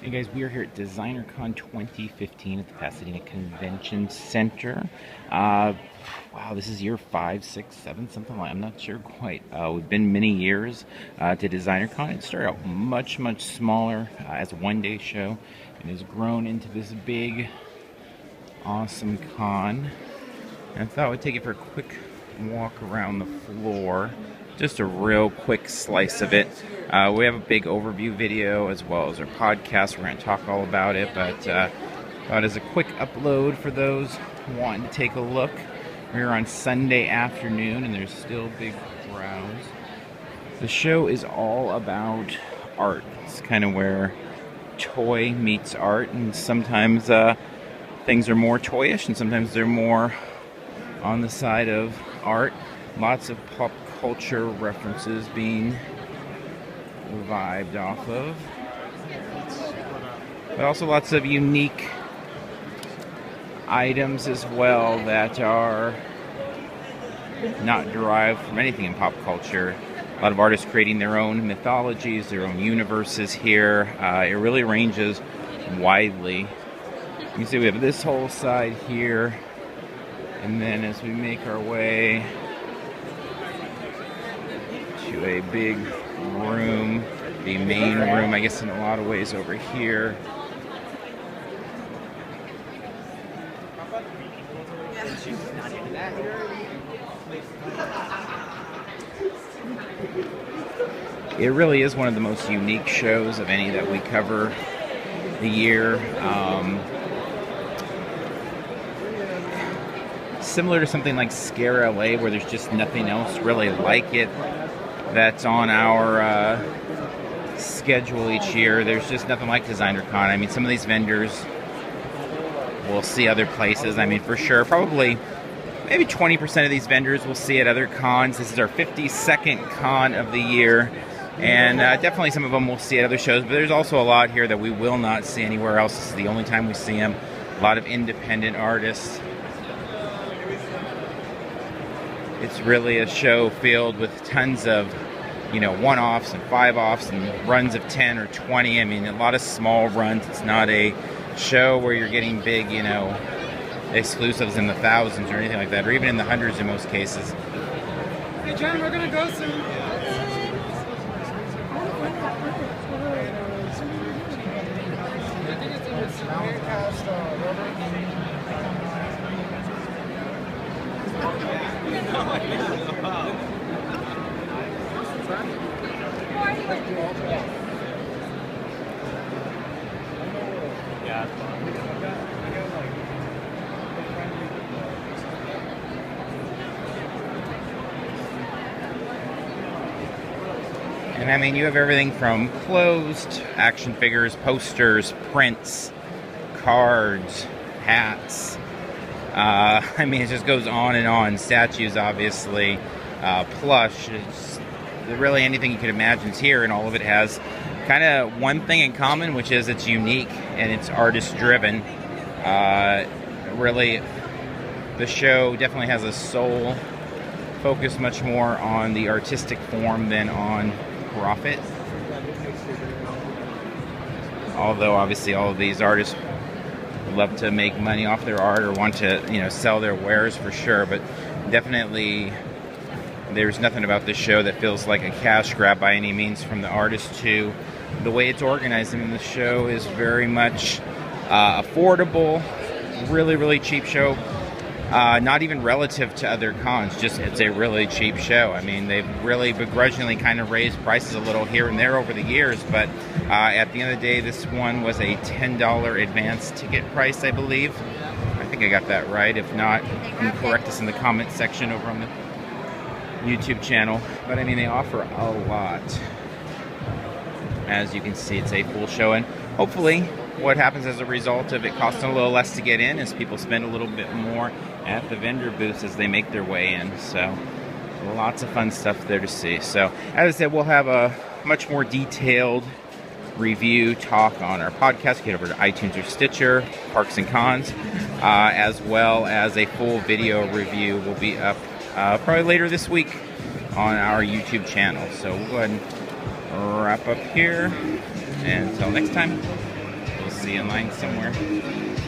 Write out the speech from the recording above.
Hey guys, we are here at DesignerCon 2015 at the Pasadena Convention Center. Wow, this is year 5, 6, 7, something like I'm not sure quite. We've been many years to DesignerCon. It started out much smaller as a one-day show and has grown into this big, awesome con. And I thought I would take you for a quick walk around the floor. Just a real quick slice of it. We have a big overview video as well as our podcast. We're going to talk all about it, but thought as a quick upload for those wanting to take a look. We're on Sunday afternoon and there's still big crowds. The show is all about art. It's kind of where toy meets art, and sometimes things are more toyish and sometimes they're more on the side of art. Lots of pop culture references being vibed off of, but also lots of unique items as well that are not derived from anything in pop culture. A lot of artists creating their own mythologies, their own universes here. It really ranges widely. You can see we have this whole side here, and then as we make our way to a big room, the main room, I guess in a lot of ways over here. It really is one of the most unique shows of any that we cover the year. Similar to something like Scare LA, where there's just nothing else really like it that's on our schedule each year. There's just nothing like DesignerCon. I mean, some of these vendors we'll see other places. I mean, for sure, probably maybe 20% of these vendors we'll see at other cons. This is our 52nd con of the year, and definitely some of them we'll see at other shows, but there's also a lot here that we will not see anywhere else. This is the only time we see them. A lot of independent artists. It's really a show filled with tons of, one-offs and five-offs and runs of 10 or 20. I mean, a lot of small runs. It's not a show where you're getting big, exclusives in the thousands or anything like that, or even in the hundreds in most cases. Hey, John, we're going to go soon. And I mean, you have everything from clothes, action figures, posters, prints, cards, hats. I mean, it just goes on and on. Statues, obviously, plush. It's really anything you could imagine is here, and all of it has kind of one thing in common, which is it's unique and it's artist-driven. Really, the show definitely has a soul, focused much more on the artistic form than on profit. Although obviously all of these artists love to make money off their art or want to, sell their wares for sure, but definitely there's nothing about this show that feels like a cash grab by any means from the artist to the way it's organized. I mean, the show is very much affordable, really cheap show. Not even relative to other cons, just it's a really cheap show. I mean, they've really begrudgingly kind of raised prices a little here and there over the years, but at the end of the day, this one was a $10 advance ticket price, I believe. I think I got that right. If not, you can correct us in the comment section over on the YouTube channel. But I mean, they offer a lot. As you can see, it's a full show, and hopefully what happens as a result of it costing a little less to get in is people spend a little bit more at the vendor booths as they make their way in. So lots of fun stuff there to see. So as I said, we'll have a much more detailed review talk on our podcast. Get over to iTunes or Stitcher, Parks and Cons, as well as a full video review will be up probably later this week on our YouTube channel. So we'll go ahead and wrap up here. And until next time, see in line somewhere.